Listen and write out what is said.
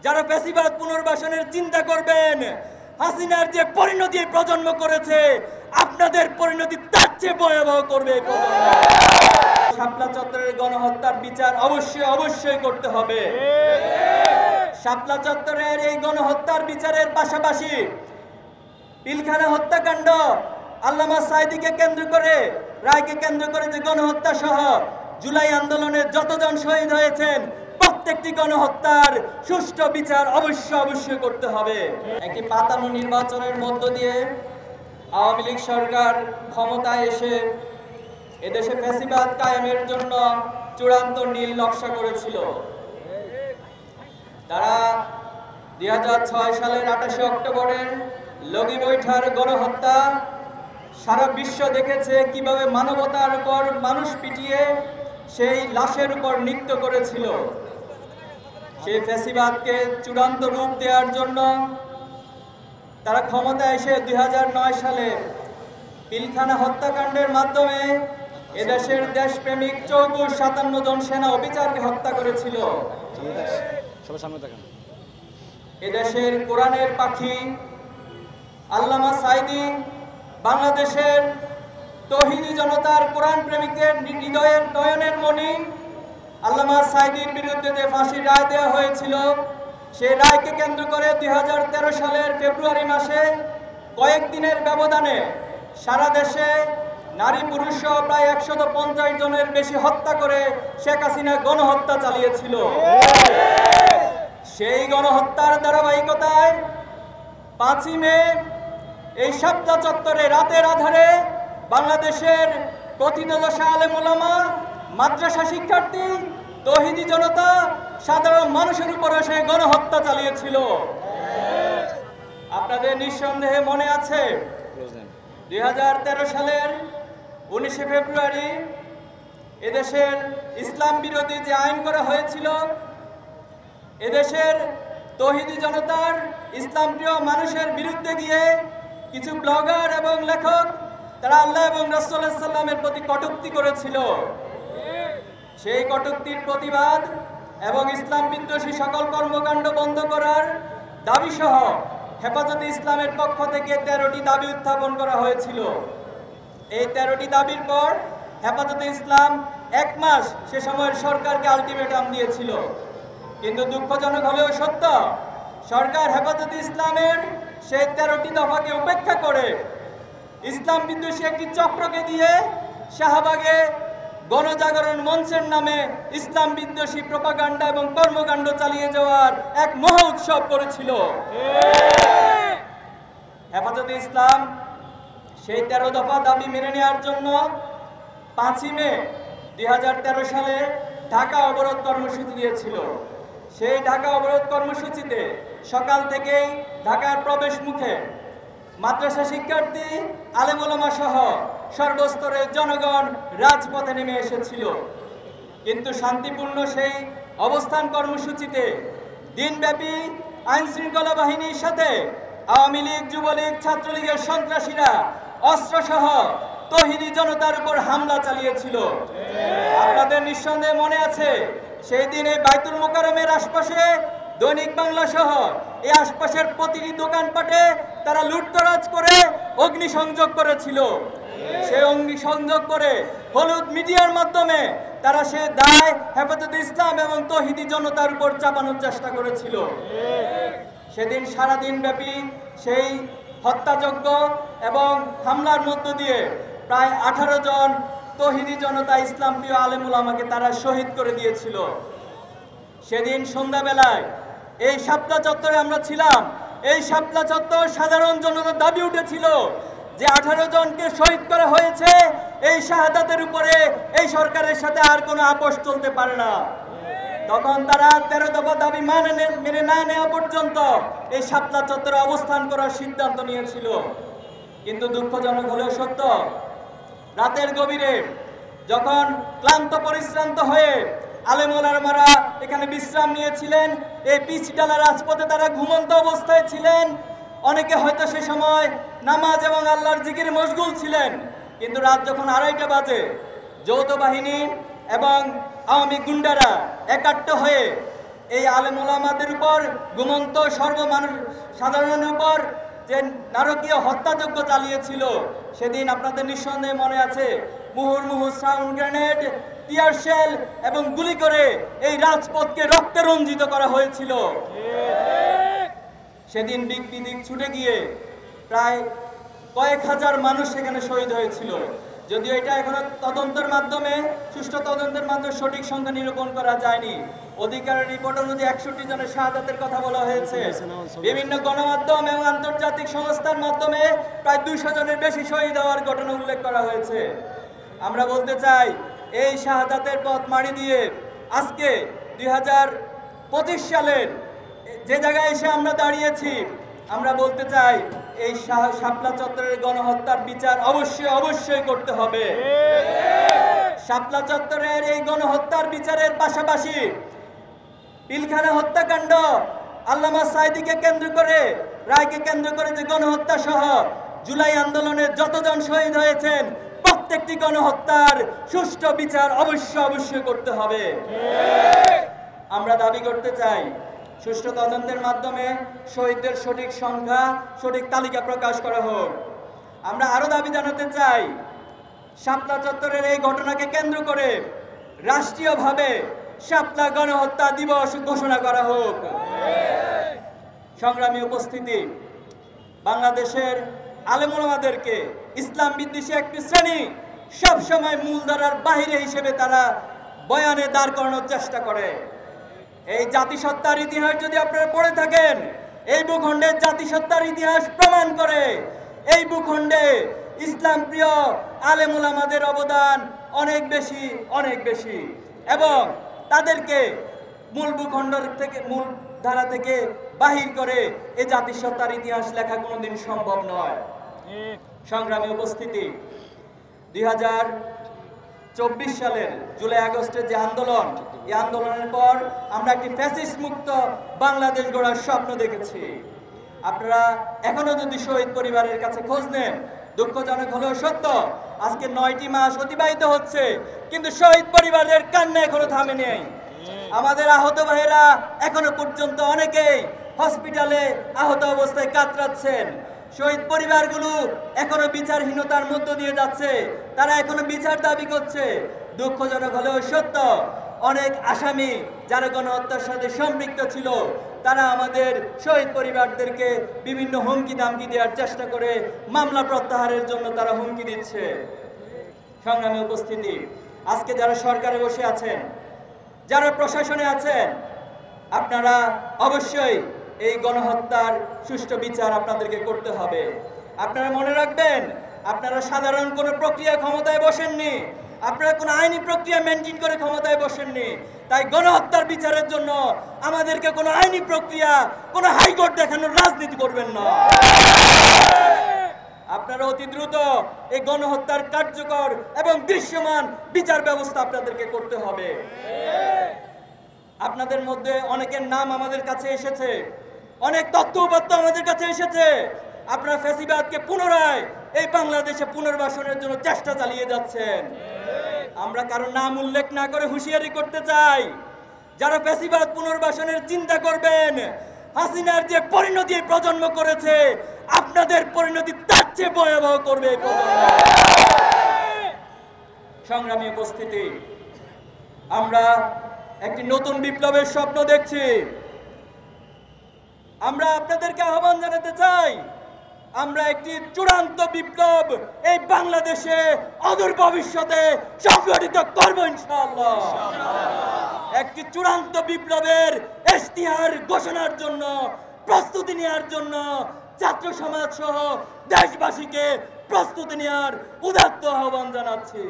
যারা ফ্যাসিবাদ পুনর্বাসনের চিন্তা করবেন, হাসিনার যে পরিণতি প্রজন্ম করেছে, আপনাদের পরিণতি তার চেয়ে ভয়াবহ করবে এই প্রজন্ম। শাপলা চত্বরের গণহত্যার বিচার অবশ্যই করতে হবে। শাপলা চত্বরের এই গণহত্যার বিচারের পাশাপাশি পিলখানা হত্যাকাণ্ড, আল্লামা সাঈদীকে কেন্দ্র করে, রায়কে কেন্দ্র করে যে গণহত্যা সহ জুলাই আন্দোলনে যতজন শহীদ হয়েছেন, প্রত্যেকটি গণহত্যার সুষ্ঠু বিচার অবশ্যই করতে হবে। একটি পাতানো নির্বাচনের মধ্য দিয়ে আওয়ামী লীগ সরকার ক্ষমতায় এসে এদেশে ফ্যাসিবাদ কায়েমের জন্য চূড়ান্ত নীল নকশা করেছিল। তারা 2006 সালের 28 অক্টোবরের লগি বৈঠার গণহত্যা সারা বিশ্ব দেখেছে কিভাবে মানবতার উপর মানুষ পিটিয়ে সেই লাশের উপর নৃত্য করেছিল। সেই ফ্যাসিবাদকে চূড়ান্ত রূপ দেওয়ার জন্য তারা ক্ষমতায় এসে 2009 সালে পিলখানা হত্যাকাণ্ডের মাধ্যমে এদেশের দেশপ্রেমিক 57 জন সেনা অফিসারকে হত্যা করেছিল। এদেশের কোরআনের পাখি আল্লামা সাঈদী, বাংলাদেশের তৌহিদি জনতার কোরআন প্রেমিকের হৃদয়ের নয়নের মণি আল্লামা সাঈদীর বিরুদ্ধে যে ফাঁসির রায় দেওয়া হয়েছিল, সেই রায়কে কেন্দ্র করে 2013 সালের ফেব্রুয়ারি মাসে কয়েকদিনের ব্যবধানে সারা দেশে নারী পুরুষ সহ প্রায় 150 জনের বেশি হত্যা করে শেখ হাসিনা গণহত্যা চালিয়েছিল। সেই গণহত্যার ধারাবাহিকতায় 5ই মে এই শাপলা চত্বরে রাতের আধারে বাংলাদেশের প্রথিতযশা আলেম ওলামা, মাদ্রাসা শিক্ষার্থী, তৌহিদি জনতা, সাধারণ মানুষের উপরে সেই গণহত্যা চালিয়েছিল। আপনাদের নিঃসন্দেহে মনে আছে 2013 সালের 19 ফেব্রুয়ারি এদেশের ইসলাম বিরোধী যে আইন করা হয়েছিল, এদেশের তৌহিদি জনতার ইসলাম প্রিয় মানুষের বিরুদ্ধে গিয়ে কিছু ব্লগার এবং লেখক তারা আল্লাহ এবং রাসূল সাল্লাল্লাহু আলাইহি ওয়াসাল্লামের প্রতি কটূক্তি করেছিল। সেই কটূক্তির প্রতিবাদ এবং ইসলাম বিদ্বেষী সকল কর্মকাণ্ড বন্ধ করার দাবি সহ হেফাজতে ইসলামের পক্ষ থেকে 13টি দাবি উত্থাপন করা হয়েছিল। এই 13টি দাবির পর হেফাজতে ইসলাম 1 মাস সে সময়ের সরকারকে আলটিমেটাম দিয়েছিল। কিন্তু দুঃখজনক হলেও সত্য, সরকার হেফাজতে ইসলামের সেই 13টি দফাকে উপেক্ষা করে ইসলাম বিদ্বেষী একটি চক্রকে দিয়ে শাহবাগে গণজাগরণ মঞ্চের নামে ইসলাম বিদ্বেষী প্রপাগান্ডা এবং কর্মকাণ্ড চালিয়ে যাওয়ার এক মহা উৎসব করেছিল। হেফাজতে ইসলাম সেই 13 দফা দাবি মেনে নেওয়ার জন্য 5ই মে 2013 সালে ঢাকা অবরোধ কর্মসূচি দিয়েছিল। সেই ঢাকা অবরোধ কর্মসূচিতে সকাল থেকেই ঢাকার প্রবেশ মুখে মাদ্রাসা শিক্ষার্থী, আলেম ওলামা সহ সর্বস্তরের জনগণ রাজপথে নেমে এসেছিল। কিন্তু শান্তিপূর্ণ সেই অবস্থান কর্মসূচিতে দিনব্যাপী আইন শৃঙ্খলা বাহিনীর সাথে আওয়ামী লীগ, যুবলীগ, ছাত্রলীগের সন্ত্রাসীরা অস্ত্রসহ তৌহিদি জনতার উপর হামলা চালিয়েছিল। আপনাদের নিঃসন্দেহে মনে আছে সেই দিন এই বাইতুল মোকাররমের আশপাশে, দৈনিক বাংলা সহ এই আশপাশের প্রতিটি দোকানপাটে তারা লুটতরাজ করে অগ্নিসংযোগ করেছিল। সেই অগ্নিসংযোগ করে হলুদ মিডিয়ার মাধ্যমে তারা সে দায় হেফাজতে ইসলাম এবং তৌহিদি জনতার উপর চাপানোর চেষ্টা করেছিল। সেদিন সারাদিন ব্যাপী সেই হত্যাযজ্ঞ এবং হামলার মধ্য দিয়ে প্রায় 18 জন তৌহিদি জনতা, ইসলাম প্রিয় আলেম ওলামাকে তারা শহীদ করে দিয়েছিল। সেদিন সন্ধ্যাবেলায় এই শাপলা চত্বরে আমরা ছিলাম। এই শাপলা চত্বর সাধারণ জনতার দাবি উঠেছিল যে 18 জনকে শহীদ করা হয়েছে, এই শাহাদাতের উপরে এই সরকারের সাথে আর কোনো আপোষ চলতে পারে না। তখন তারা 13 দফা দাবি মেনে না নেওয়া পর্যন্ত এই শাপলা চত্বরে অবস্থান করার সিদ্ধান্ত নিয়েছিল। কিন্তু দুঃখজনক হলেও সত্য, রাতের গভীরে যখন ক্লান্ত পরিশ্রান্ত হয়ে আলেম ওলামারা এখানে বিশ্রাম নিয়েছিলেন, এই পিচডালা রাজপথে তারা ঘুমন্ত অবস্থায় ছিলেন। অনেকে হয়তো সে সময় নামাজ এবং আল্লাহর জিকিরে মশগুল ছিলেন। কিন্তু রাত যখন 2:30 বাজে যৌথ বাহিনী এবং আওয়ামী গুন্ডারা একাট্ট হয়ে এই আলেম ওলামাদের উপর, ঘুমন্ত সর্বমানুষ সাধারণের উপর যে নারকীয় হত্যাযজ্ঞ চালিয়েছিল, সেদিন আপনাদের নিঃসন্দেহে মনে আছে, মুহুর্মুহু সাউন্ড গ্রেনেড, টিয়ার শেল এবং গুলি করে এই রাজপথকে রক্তে রঞ্জিত করা হয়েছিল। সেদিন দিক বিদিক ছুটে গিয়ে প্রায় কয়েক হাজার মানুষ সেখানে শহীদ হয়েছিল। যদিও এটা এখনো তদন্তের মাধ্যমে, সুষ্ঠু তদন্তের মাধ্যমে সঠিক সংখ্যা নিরূপণ করা যায়নি। অধিকারের রিপোর্ট অনুযায়ী 61 জনের শাহাদাতের কথা বলা হয়েছে। বিভিন্ন গণমাধ্যম এবং আন্তর্জাতিক সংস্থার মাধ্যমে প্রায় 200 জনের বেশি শহীদ হওয়ার ঘটনা উল্লেখ করা হয়েছে। আমরা বলতে চাই, এই শাহাদাতের পথ মাড়ি দিয়ে আজকে 2025 সালের যে জায়গায় এসে আমরা দাঁড়িয়েছি, আমরা বলতে চাই এই শাপলা চত্বরের গণহত্যার বিচার অবশ্যই করতে হবে। শাপলা চত্বরের এই গণহত্যার বিচারের পাশাপাশি পিলখানা হত্যাকাণ্ড, আল্লামা সাঈদীকে কেন্দ্র করে, রায়কে কেন্দ্র করে যে গণহত্যা সহ জুলাই আন্দোলনে যতজন শহীদ হয়েছেন, প্রত্যেকটি গণহত্যার সুষ্ঠু বিচার অবশ্যই করতে হবে। আমরা দাবি করতে চাই, সুষ্ঠু তদন্তের মাধ্যমে শহীদদের সঠিক সংখ্যা, সঠিক তালিকা প্রকাশ করা হোক। আমরা আরো দাবি জানাতে চাই, শাপলা চত্বরের এই ঘটনাকে কেন্দ্র করে রাষ্ট্রীয়ভাবে শাপলা গণহত্যা দিবস ঘোষণা করা হোক। সংগ্রামী উপস্থিতি, বাংলাদেশের আলেম ওলামাদেরকে ইসলাম বিদ্বেষী একটি শ্রেণী সবসময় মূলধারার বাহিরে হিসেবে তারা বয়ানে দাঁড় করানোর চেষ্টা করে। এই জাতিসত্তার ইতিহাস যদি আপনারা পড়ে থাকেন, এই ভূখণ্ডের জাতিসত্তার ইতিহাস প্রমাণ করে এই ভূখণ্ডে ইসলাম প্রিয় আলেম ওলামাদের অবদান অনেক বেশি এবং তাদেরকে মূল ভূখণ্ড থেকে, মূল ধারা থেকে বাহির করে এই জাতিসত্তার ইতিহাস লেখা কোনোদিন সম্ভব নয়। সংগ্রামী উপস্থিতি, 2024 সালের জুলাই আগস্টের যে আন্দোলন, এই আন্দোলনের পর আমরা একটি ফ্যাসিস্ট মুক্ত বাংলাদেশ গড়ার স্বপ্ন দেখেছি। আপনারা এখনো যদি শহীদ পরিবারের কাছে খোঁজ নেন, দুঃখজনক হলেও সত্য, আজকে 9টি মাস অতিবাহিত হচ্ছে, কিন্তু শহীদ পরিবারের কান্না এখনো থামে নেই। আমাদের আহত ভাইয়েরা এখনো পর্যন্ত অনেকেই হসপিটালে আহত অবস্থায় কাতরাচ্ছেন। শহীদ পরিবারগুলো এখনো বিচারহীনতার মধ্য দিয়ে যাচ্ছে, তারা এখনো বিচার দাবি করছে। দুঃখজনক হলেও সত্য, অনেক আসামি যারা গণহত্যার সাথে সম্পৃক্ত ছিল, তারা আমাদের শহীদ পরিবারদেরকে বিভিন্ন হুমকি দামকি দেওয়ার চেষ্টা করে মামলা প্রত্যাহারের জন্য তারা হুমকি দিচ্ছে। সংগ্রামী উপস্থিতি, আজকে যারা সরকারে বসে আছেন, যারা প্রশাসনে আছেন, আপনারা অবশ্যই এই গণহত্যার সুষ্ঠু বিচার আপনাদেরকে করতে হবে। আপনারা মনে রাখবেন, আপনারা সাধারণ কোনো প্রক্রিয়া ক্ষমতায় বসেননি, আপনারা কোনো আইনি প্রক্রিয়া মেনটেন করে ক্ষমতায় বসেননি। তাই গণহত্যার বিচারের জন্য আমাদেরকে কোনো আইনি প্রক্রিয়া, কোনো হাইকোর্ট দেখানোর রাজনীতি করবেন না। আপনারা অতি দ্রুত এই গণহত্যার কার্যকর এবং দৃশ্যমান বিচার ব্যবস্থা আপনাদেরকে করতে হবে। আপনাদের মধ্যে অনেকের নাম আমাদের কাছে এসেছে, অনেক তথ্য উপাত্ত আমাদের কাছে এসেছে। আপনারা ফ্যাসিবাদকে পুনরায় এই বাংলাদেশে পুনর্বাসনের জন্য চেষ্টা চালিয়ে যাচ্ছেন। আমরা কারো নাম উল্লেখ না করে হুঁশিয়ারি করতে চাই, যারা ফ্যাসিবাদ পুনর্বাসনের চিন্তা করবেন, হাসিনার যে পরিণতি প্রজন্ম করেছে, আপনাদের পরিণতি তার চেয়ে ভয়াবহ করবে এই প্রজন্ম। সংগ্রামী উপস্থিতি, আমরা একটি নতুন বিপ্লবের স্বপ্ন দেখছি। আমরা আপনাদেরকে আহ্বান জানাতে চাই, আমরা একটি চূড়ান্ত বিপ্লব এই বাংলাদেশে অদূর ভবিষ্যতে সংগঠিত করব ইনশাআল্লাহ। একটি চূড়ান্ত বিপ্লবের ইশতিহার ঘোষণার জন্য, প্রস্তুতি নেওয়ার জন্য ছাত্র সমাজ সহ দেশবাসীকে প্রস্তুতি নেওয়ার উদাত্ত আহ্বান জানাচ্ছি।